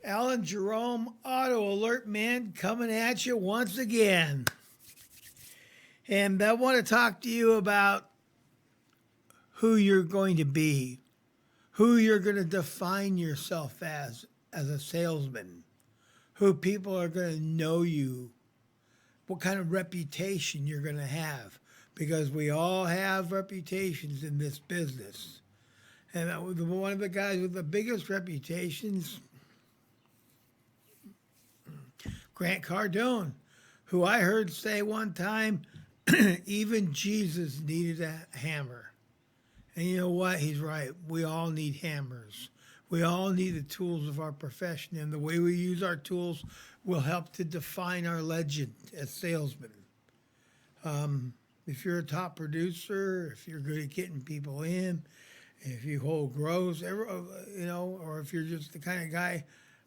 Alan Gerome, Auto Alert Man, coming at you once again. And I want to talk to you about who you're going to be, who you're going to define yourself as a salesman, who people are going to know you, what kind of reputation you're going to have, because we all have reputations in this business. And one of the guys with the biggest reputations, Grant Cardone, who I heard say one time, even Jesus needed a hammer. And you know what? He's right. We all need hammers. We all need the tools of our profession, and the way we use our tools will help to define our legend as salesmen. If you're a top producer, if you're good at getting people in, if you hold grows, or if you're just the kind of guy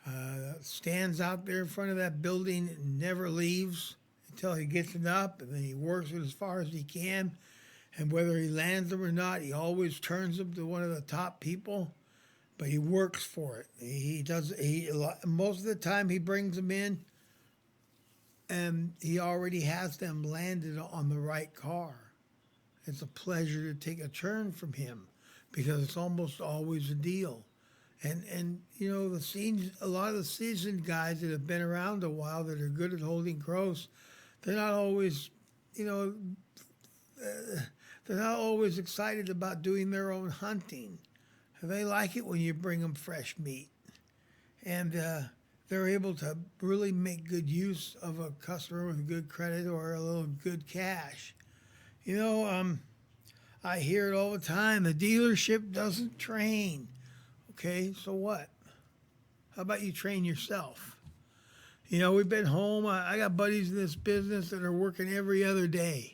that stands out there in front of that building and never leaves until he gets it up, and then he works it as far as he can, and whether he lands them or not, he always turns them to one of the top people. But he works for it. He does. He most of the time he brings them in, and he already has them landed on the right car. It's a pleasure to take a turn from him, because it's almost always a deal. And a lot of the seasoned guys that have been around a while that are good at holding gross, they're not always, they're not always excited about doing their own hunting. They like it when you bring them fresh meat, and they're able to really make good use of a customer with good credit or a little good cash. I hear it all the time. The dealership doesn't train. Okay, so what? How about you train yourself? We've been home. I got buddies in this business that are working every other day.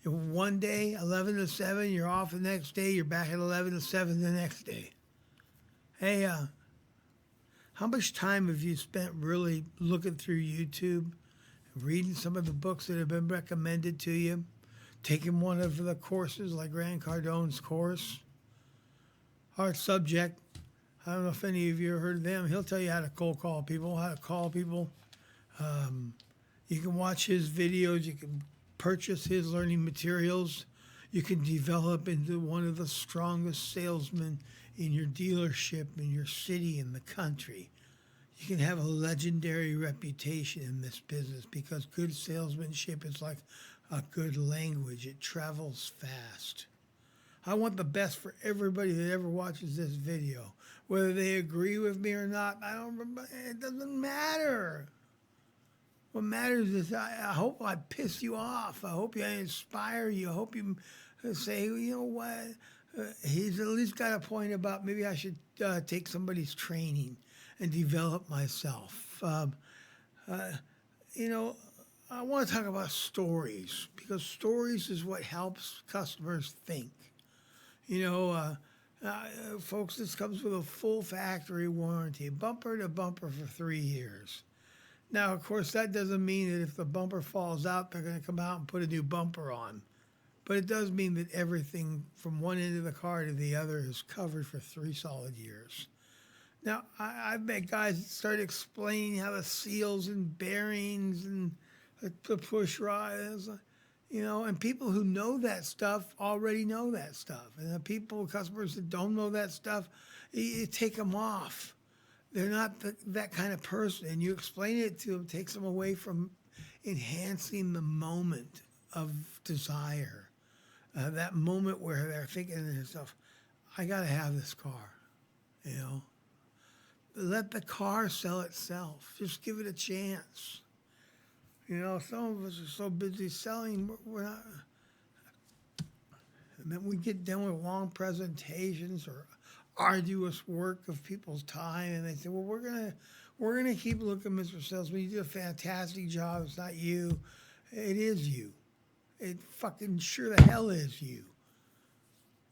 One day, 11 to 7, you're off the next day, you're back at 11 to 7 the next day. Hey, how much time have you spent really looking through YouTube, reading some of the books that have been recommended to you, taking one of the courses like Grant Cardone's course? Hard subject. I don't know if any of you have heard of them. He'll tell you how to cold call people, how to call people. You can watch his videos. You can purchase his learning materials. You can develop into one of the strongest salesmen in your dealership, in your city, in the country. You can have a legendary reputation in this business, because good salesmanship is like a good language. It travels fast. I want the best for everybody that ever watches this video. Whether they agree with me or not, it doesn't matter. What matters is I hope I piss you off. I hope I inspire you. I hope you say, you know what, he's at least got a point about maybe I should take somebody's training and develop myself. I want to talk about stories, because stories is what helps customers think. Folks, this comes with a full factory warranty, bumper to bumper for 3 years. Now, of course, that doesn't mean that if the bumper falls out, they're going to come out and put a new bumper on. But it does mean that everything from one end of the car to the other is covered for 3 solid years. Now, I've met guys that start explaining how the seals and bearings and the push rods, and people who know that stuff already know that stuff. And the customers that don't know that stuff, you take them off. They're not that kind of person. And you explain it to them, takes them away from enhancing the moment of desire. That moment where they're thinking to themselves, I got to have this car, Let the car sell itself. Just give it a chance. Some of us are so busy selling, we're not. And then we get done with long presentations or arduous work of people's time, and they say, well, we're gonna keep looking, Mr. Salesman. You did a fantastic job. It's not you. It is you. It fucking sure the hell is you.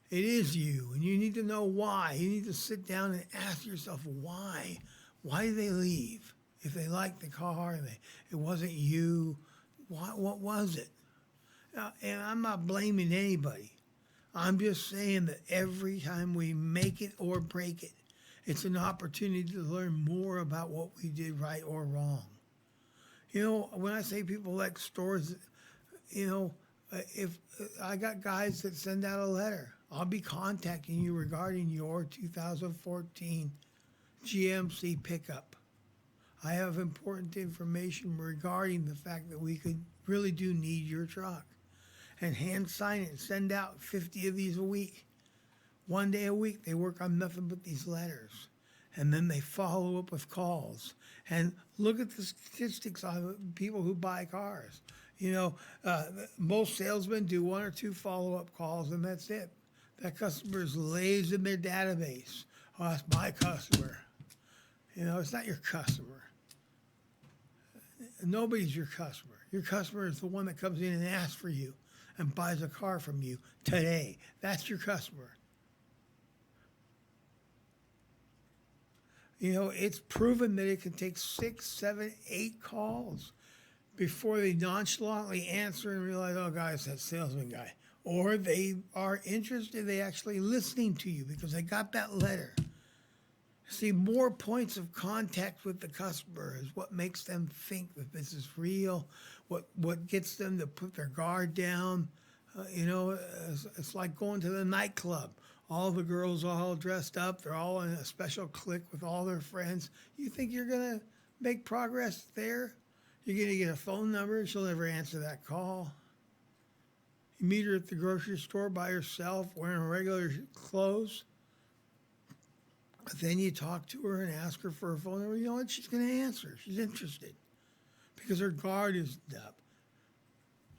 It is you, and you need to know why. You need to sit down and ask yourself why. Why did they leave? If they liked the car and it wasn't you, what was it? And I'm not blaming anybody. I'm just saying that every time we make it or break it, It's an opportunity to learn more about what we did right or wrong. You know, when I say people like stores, you know, if I got guys that send out a letter, I'll be contacting you regarding your 2014 GMC pickup. I have important information regarding the fact that we could really do need your truck. And hand sign it and send out 50 of these a week. One day a week, they work on nothing but these letters. And then they follow up with calls. And look at the statistics on people who buy cars. You know, most salesmen do one or two follow-up calls, and that's it. That customer is lays in their database. Oh, that's my customer. You know, it's not your customer. Nobody's your customer. Your customer is the one that comes in and asks for you and buys a car from you today. That's your customer. You know, it's proven that it can take 6, 7, 8 calls before they nonchalantly answer and realize, oh, guys, that salesman guy. Or they are interested, they actually listening to you because they got that letter. See, more points of contact with the customer is what makes them think that this is real, what gets them to put their guard down. You know, it's like going to the nightclub. All the girls are all dressed up. They're all in a special clique with all their friends. You think you're going to make progress there? You're going to get a phone number. She'll never answer that call. You meet her at the grocery store by herself wearing regular clothes. Then you talk to her and ask her for a phone number. You know what? She's going to answer. She's interested because her guard is up.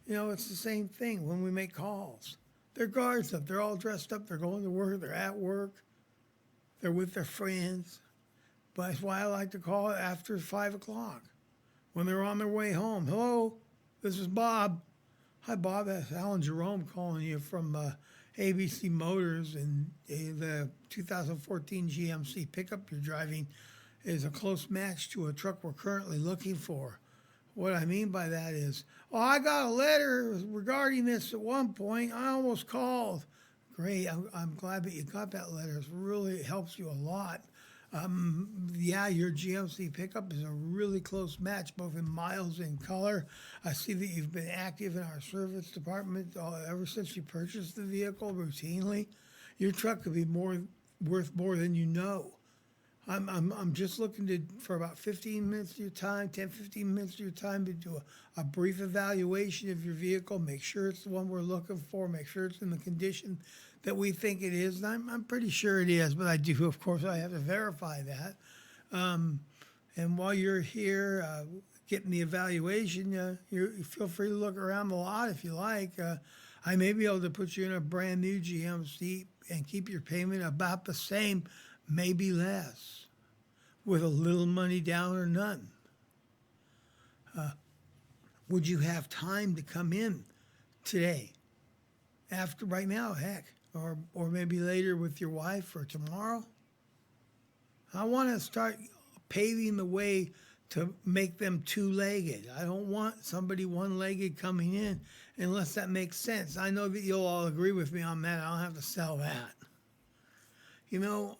You know, it's the same thing when we make calls. Their guard's up. They're all dressed up. They're going to work. They're at work. They're with their friends. But that's why I like to call after 5 o'clock when they're on their way home. Hello, this is Bob. Hi, Bob. That's Alan Gerome calling you from ABC Motors, and the 2014 GMC pickup you're driving is a close match to a truck we're currently looking for. What I mean by that is, oh, I got a letter regarding this at one point. I almost called. Great. I'm glad that you got that letter. It really helps you a lot. Yeah, your GMC pickup is a really close match, both in miles and color. I see that you've been active in our service department ever since you purchased the vehicle routinely. Your truck could be worth more than you know. I'm just looking for about 15 minutes of your time, 10, 15 minutes of your time to do a brief evaluation of your vehicle, make sure it's the one we're looking for, make sure it's in the condition that we think it is. And I'm pretty sure it is, but I do, of course, I have to verify that. And while you're here getting the evaluation, you feel free to look around the lot if you like. I may be able to put you in a brand new GMC and keep your payment about the same, maybe less, with a little money down or none. Would you have time to come in today? After right now, heck, or maybe later with your wife or tomorrow? I want to start paving the way to make them two-legged. I don't want somebody one-legged coming in unless that makes sense. I know that you'll all agree with me on that. I don't have to sell that. You know,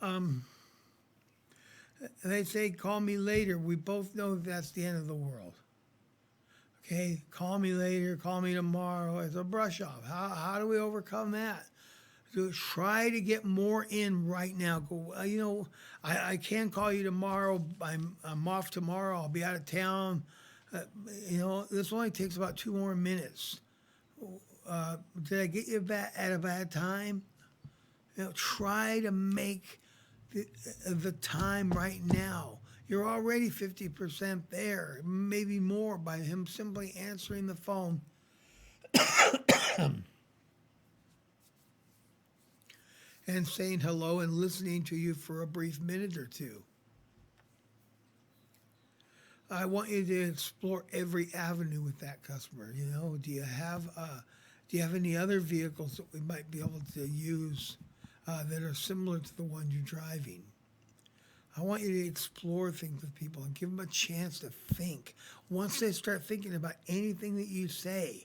they say, call me later. We both know that's the end of the world. Okay, call me later, call me tomorrow. It's a brush off. How do we overcome that? So try to get more in right now. Go, you know, I can call you tomorrow. I'm off tomorrow. I'll be out of town. You know, this only takes about 2 more minutes. Did I get you at a bad time? You know, try to make the time right now. You're already 50% there, maybe more, by him simply answering the phone and saying hello and listening to you for a brief minute or two. I want you to explore every avenue with that customer. You know, do you have any other vehicles that we might be able to use that are similar to the one you're driving? I want you to explore things with people and give them a chance to think. Once they start thinking about anything that you say,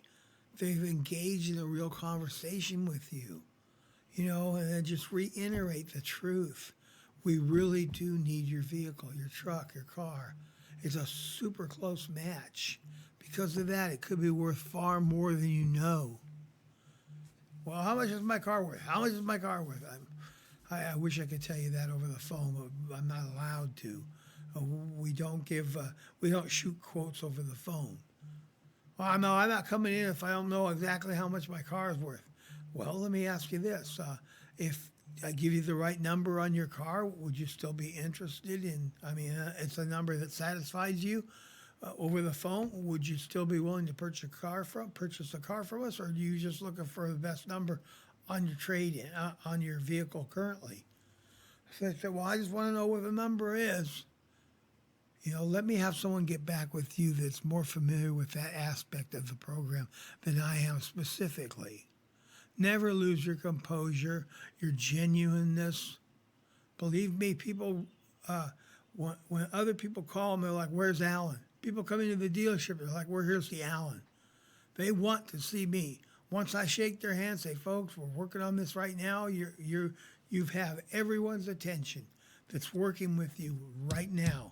they've engaged in a real conversation with you, you know, and then just reiterate the truth. we really do need your vehicle, your truck, your car. It's a super close match. Because of that, it could be worth far more than you know. Well, how much is my car worth? How much is my car worth? I wish I could tell you that over the phone, but I'm not allowed to. We don't we don't shoot quotes over the phone. Well, no, I'm not coming in if I don't know exactly how much my car is worth. Well, let me ask you this. If I give you the right number on your car, would you still be interested in, it's a number that satisfies you over the phone? Would you still be willing to purchase a car from us, or are you just looking for the best number on your trade, on your vehicle currently? So I said, well, I just want to know what the number is. Let me have someone get back with you that's more familiar with that aspect of the program than I am specifically. Never lose your composure, your genuineness. Believe me, people, when other people call them, they're like, where's Alan? People come into the dealership, they're like, we're here to see Alan. They want to see me. Once I shake their hand, say, folks, we're working on this right now. You have everyone's attention that's working with you right now.